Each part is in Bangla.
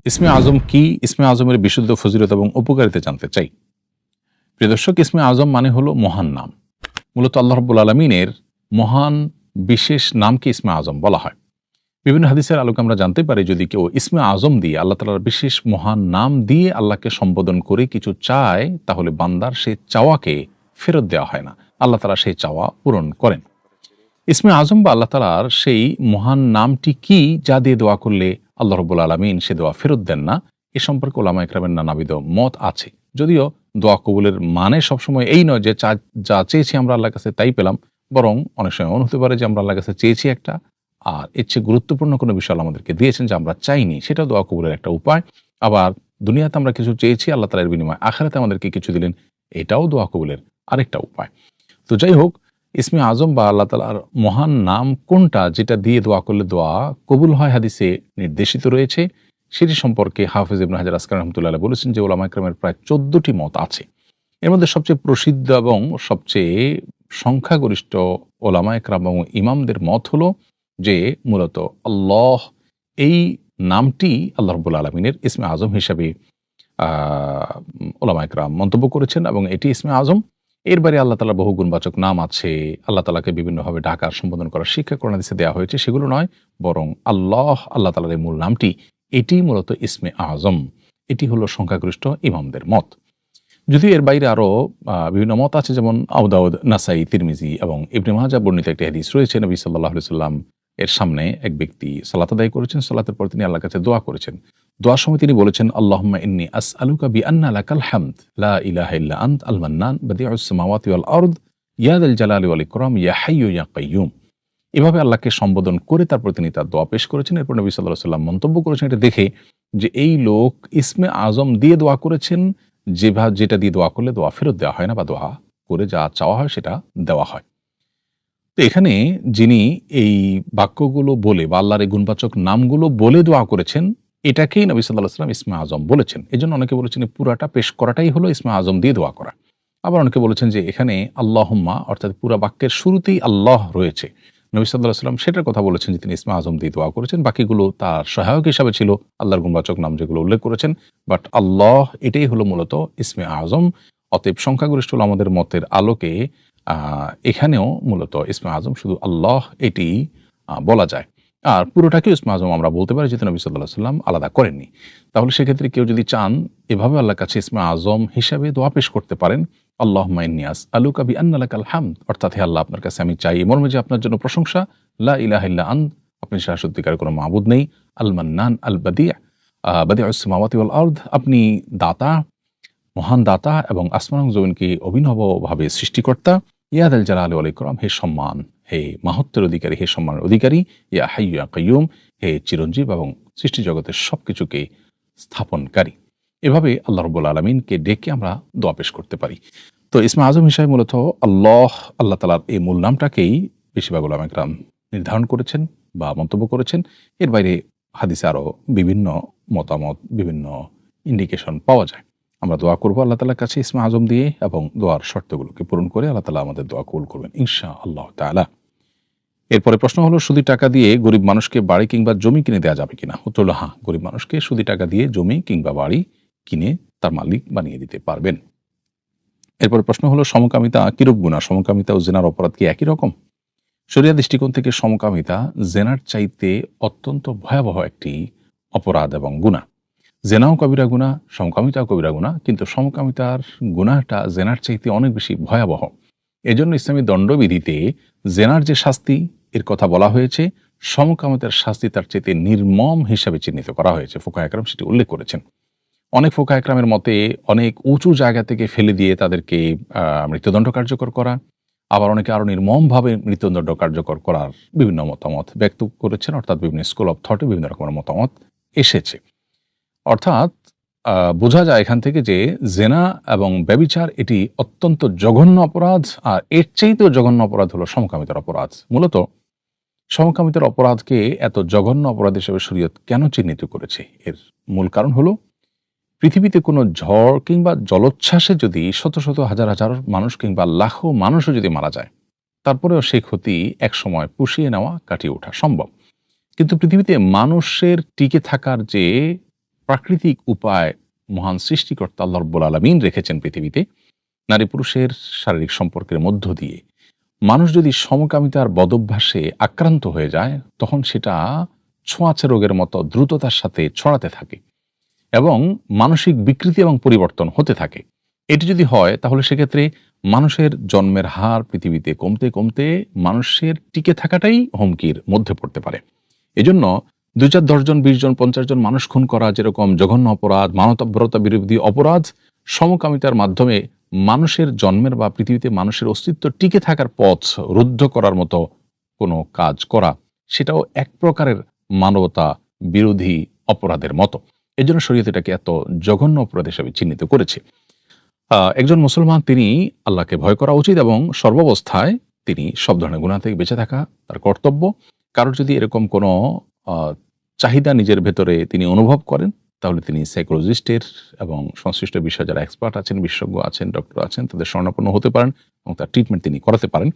ইসমে আজম কি? ইসমে আজমের বিশুদ্ধ ফজিলত এবং উপকারিতা জানতে চাই। প্রিয় দর্শক, ইসমে আজম মানে হলো মহান নাম। মূলত আল্লাহ রাব্বুল আলামিনের মহান বিশেষ নামকে ইসমে আজম বলা হয়। বিভিন্ন হাদিসের আলোকে আমরা জানতে পারি, যদি কেউ ইসমে আজম দিয়ে, আল্লাহ তাআলার বিশেষ মহান নাম দিয়ে আল্লাহকে সম্বোধন করে কিছু চায়, তাহলে বান্দার সেই চাওয়াকে ফেরত দেওয়া হয় না, আল্লাহ তাআলা সেই চাওয়া পূরণ করেন। ইসমে আজম বা আল্লাহ তাআলার সেই মহান নামটি কি, যা দিয়ে দোয়া করলে আল্লাহ রাব্বুল আলামিন সে দোয়া ফেরত দেন না? এ সম্পর্কে উলামা ইকরামের নানাবিধ মত আছে। যদিও দোয়া কবুলের মানে সবসময় এই নয় যে যা চেয়েছি আমরা আল্লাহর কাছে তাই পেলাম, বরং অনেক সময় এমন হতে পারে যে আমরা আল্লাহর কাছে চেয়েছি একটা, আর এর চেয়ে গুরুত্বপূর্ণ কোনো বিষয় আল্লাহ আমাদেরকে দিয়েছেন যে আমরা চাইনি, সেটাও দোয়া কবুলের একটা উপায়। আবার দুনিয়াতে আমরা কিছু চেয়েছি, আল্লাহ তাআলার বিনিময়ে আখিরাতে আমাদেরকে কিছু দিলেন, এটাও দোয়া কবুলের আরেকটা উপায়। তো যাই হোক, ইসমে আজম বা আল্লাহ তাআলার মহান নাম কোনটা, যেটা দিয়ে দোয়া করলে দোয়া কবুল হয়, হাদিসে নির্দেশিত রয়েছে, সেটি সম্পর্কে হাফেজ ইবনে হাজার আসকালানি রাহমাতুল্লাহ আলাইহি বলেছেন যে উলামা ইকরামের প্রায় 14টি মত আছে। এর মধ্যে সবচেয়ে প্রসিদ্ধ এবং সবচেয়ে সংখ্যাগরিষ্ঠ উলামা ইকরাম এবং ইমামদের মত হলো যে মূলত আল্লাহ এই নামটি আল্লাহ রাব্বুল আলামিনের ইসমে আজম হিসাবে উলামা ইকরাম মন্তব্য করেছেন, এবং এটি ইসমে আজম। এর বাইরে আল্লাহ তাআলার বহু গুণবাচক নাম আছে, আল্লাহ তাআলাকে বিভিন্নভাবে ডাকার, সম্বোধন করার শিক্ষা কোরআন হাদিসে দেওয়া হয়েছে, সেগুলো নয়, বরং আল্লাহ তাআলার এই মূল নামটি, এটি মূলত ইসমে আজম। এটি হলো সংখ্যাগরিষ্ঠ ইমামদের মত। যদিও এর বাইরে আরও বিভিন্ন মত আছে, যেমন আবু দাউদ, নাসাই, তিরমিজি এবং ইবনে মাজাহ বর্ণিত একটি হাদিস রয়েছে। নবী সাল্লাল্লাহু আলাইহি ওয়াসাল্লাম এর সামনে এক ব্যক্তি সালাত আদায় করেছেন। সালাতের পর তিনি আল্লাহর কাছে দোয়া করেছেন। দোয়ার সময় তিনি বলেছেন, আল্লাহুম্মা ইন্নী আসআলুকা বিআন্না লাকাল হামদ লা ইলাহা ইল্লা আনত আল মান্নান বাদিউস সামাওয়াতি ওয়াল আরদ ইয়া যাল জালালি ওয়াল ইকরাম ইয়া হাইয়্যু ইয়া কাইয়্যুম। এভাবে আল্লাহকে সম্বোধন করে তারপর তিনি তার দোয়া পেশ করেছেন। এরপর নবী সাল্লাল্লাহু আলাইহি ওয়াসাল্লাম মন্তব্য করেছেন এটা দেখে যে এই লোক ইসমে আজম দিয়ে দোয়া করেছেন, যেটা দিয়ে দোয়া করলে দোয়া ফেরত দেওয়া হয় না, বা দোয়া করে যা চাওয়া হয় সেটা দেওয়া হয়। তো এখানে যিনি এই বাক্যগুলো বলে বা আল্লাহর এই গুণবাচক নামগুলো বলে দোয়া করেছেন, এটাকেই নবী সাল্লাল্লাহু আলাইহি ওয়াসাল্লাম ইসমে আজম বলেছেন। এজন্য অনেকে বলেছেন পুরাটা পেশ করাটাই হলো ইসমে আজম দিয়ে দোয়া করা। আবার অনেকে বলেছেন যে এখানে আল্লাহুম্মা অর্থাৎ পুরা বাক্যের শুরুতেই আল্লাহ রয়েছে। নবী সাল্লাল্লাহু আলাইহি ওয়াসাল্লাম সেটার কথা বলেছেন যে তিনি ইসমে আজম দিয়ে দোয়া করেছেন, বাকিগুলো তার সহায়ক হিসাবে ছিল আল্লাহর গুণবাচক নাম যেগুলো উল্লেখ করেছেন। বাট আল্লাহ এটাই হলো মূলত ইসমে আজম। অতএব সংখ্যাগরিষ্ঠ আমাদের মতের আলোকে এখানেও মূলত ইসমে আজম শুধু আল্লাহ এটি বলা যায়। আর পুরোটাকে ইসমে আজম আমরা বলতে পারি, যেহেতু নবী সাল্লাল্লাহু আলাইহি ওয়াসাল্লাম আলাদা করেননি। তাহলে সেক্ষেত্রে কেউ যদি চান এভাবে আল্লাহর কাছে ইসমে আজম হিসাবে দোয়া পেশ করতে পারেন, আল্লাহুম্মা ইন্নী আসআলুকা বিআন্না লাকাল হামদ, অর্থাৎ হে আল্লাহ, আপনার কাছে আমি চাই এই মর্মে যে আপনার জন্য প্রশংসা, লা ইলাহা ইল্লা আন্ত, আপনি ছাড়া সত্যিকার কোনো মাবুদ নেই, আল মান্নান আল বাদিউস সামাওয়াতি ওয়াল আরদ, আপনি দাতা, মহান দাতা এবং আসমান এবং জমিনকে অভিনবভাবে সৃষ্টিকর্তা, ইয়া যাল জালালি ওয়াল ইকরাম, হে সম্মান, হে মাহাত্ম্যের অধিকারী, হে সম্মানের অধিকারী, ইয়া হাইয়্যু ইয়া কাইয়্যুম, হে চিরঞ্জীব এবং সৃষ্টি জগতের সবকিছুকে স্থাপনকারী। এভাবে আল্লাহ রাব্বুল আলামিনকে ডেকে আমরা দোয়া পেশ করতে পারি। তো ইসমে আজম হিসাবে মূলত আল্লাহ তাআলার এই মূল নামটাকেই বেশিরভাগ উলামা ইকরাম নির্ধারণ করেছেন বা মন্তব্য করেছেন। এর বাইরে হাদিসে আরও বিভিন্ন মতামত, বিভিন্ন ইন্ডিকেশন পাওয়া যায়। আমরা দোয়া করব আল্লাহ তাআলার কাছে ইসমে আজম দিয়ে, এবং দোয়ার শর্তগুলোকে পূরণ করে আল্লাহ তাআলা আমাদের দোয়া কবুল করবেন ইনশাআল্লাহ তাআলা। এরপরে প্রশ্ন হলো, সুদি টাকা দিয়ে গরিব মানুষকে বাড়ি কিংবা জমি কিনে দেওয়া যাবে কিনা? উত্তর হলো হ্যাঁ, গরিব মানুষকে সুদি টাকা দিয়ে জমি কিংবা বাড়ি কিনে তার মালিক বানিয়ে দিতে পারবেন। এরপরে প্রশ্ন হলো, সমকামিতা কিরূপ গুনাহ? সমকামিতা ও জেনার অপরাধ কি একই রকম? শরিয়া দৃষ্টিকোণ থেকে সমকামিতা জেনার চাইতে অত্যন্ত ভয়াবহ একটি অপরাধ এবং গুনাহ। জেনাও কবিরা গুনাহ, সমকামিতাও কবিরা গুনাহ, কিন্তু সমকামিতার গুনাহটা জেনার চাইতে অনেক বেশি ভয়াবহ। এজন্য ইসলামী দণ্ডবিধিতে জেনার যে শাস্তি এর কথা বলা হয়েছে, সমকামিতার শাস্তি তার চাইতে নির্মম হিসাবে চিহ্নিত করা হয়েছে। ফুকাহা একরাম সেটি উল্লেখ করেছেন। অনেক ফুকাহা একরামের মতে অনেক উঁচু জায়গা থেকে ফেলে দিয়ে তাদেরকে মৃত্যুদণ্ড কার্যকর করা, আবার অনেকে আরও নির্মমভাবে মৃত্যুদণ্ড কার্যকর করার বিভিন্ন মতামত ব্যক্ত করেছেন, অর্থাৎ বিভিন্ন স্কুল অফ থটে বিভিন্ন রকমের মতামত এসেছে। অর্থাৎ বোঝা যায় এখান থেকে যে জেনা এবং ব্যভিচার এটি অত্যন্ত জঘন্য অপরাধ, আর এর চাইতেও জঘন্য অপরাধ হলো সমকামিতার অপরাধ। মূলত সমকামিতার অপরাধকে এত জঘন্য অপরাধ হিসেবে শরীয়ত কেন চিহ্নিত করেছে? এর মূল কারণ হলো, পৃথিবীতে কোনো ঝড় কিংবা জলোচ্ছ্বাসে যদি শত শত হাজার হাজার মানুষ কিংবা লাখো মানুষও যদি মারা যায়, তারপরেও সেই ক্ষতি একসময় পুষিয়ে নেওয়া, কাটিয়ে ওঠা সম্ভব। কিন্তু পৃথিবীতে মানুষের টিকে থাকার যে প্রাকৃতিক উপায় মহান সৃষ্টিকর্তা আল্লাহ রাব্বুল আলামিন রেখেছেন পৃথিবীতে নারী পুরুষের শারীরিক সম্পর্কের মধ্য দিয়ে। মানুষ যদি সমকামিতার বদভ্যাসে আক্রান্ত হয়ে যায়, তখন সেটা ছোঁয়াচে রোগের মতো দ্রুততার সাথে ছড়াতে থাকে এবং মানসিক বিকৃতি এবং পরিবর্তন হতে থাকে। এটি যদি হয়, তাহলে সেক্ষেত্রে মানুষের জন্মের হার পৃথিবীতে কমতে কমতে মানুষের টিকে থাকাটাই হুমকির মধ্যে পড়তে পারে। এজন্য ২, ৪, ১০ জন, ২০ জন, ৫০ জন মানুষ খুন করা যেরকম জঘন্য অপরাধ, মানবতা বিরোধী অপরাধ, সমকামিতার মাধ্যমে মানুষের জন্মের বা পৃথিবীতে মানুষের অস্তিত্ব টিকে থাকার পথ রুদ্ধ করার মতো কোনো কাজ করা, সেটাও এক প্রকারের মানবতা বিরোধী অপরাধের মতো। এজন্য শরীয়ত এটাকে এত জঘন্য অপরাধ হিসেবে চিহ্নিত করেছে। একজন মুসলমান তিনি আল্লাহকে ভয় করা উচিত এবং সর্বাবস্থায় তিনি সব ধরনের গুনাহ থেকে বেঁচে থাকা তার কর্তব্য। কারোর যদি এরকম কোনো চাহিদা নিজের ভেতরে তিনি অনুভব করেন, তাহলে তিনি সাইকোলজিস্টের এবং সংশ্লিষ্ট বিষয়ে যারা এক্সপার্ট আছেন, বিশেষজ্ঞ আছেন, ডক্টর আছেন, তাদের শরণাপন্ন হতে পারেন এবং তার ট্রিটমেন্ট তিনি করাতে পারেন।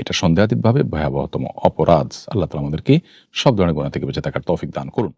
এটা সন্দেহাতীতভাবে ভয়াবহতম অপরাধ। আল্লাহ তাআলা আমাদেরকে সব ধরনের গুনাহ থেকে বেঁচে থাকার তৌফিক দান করুন।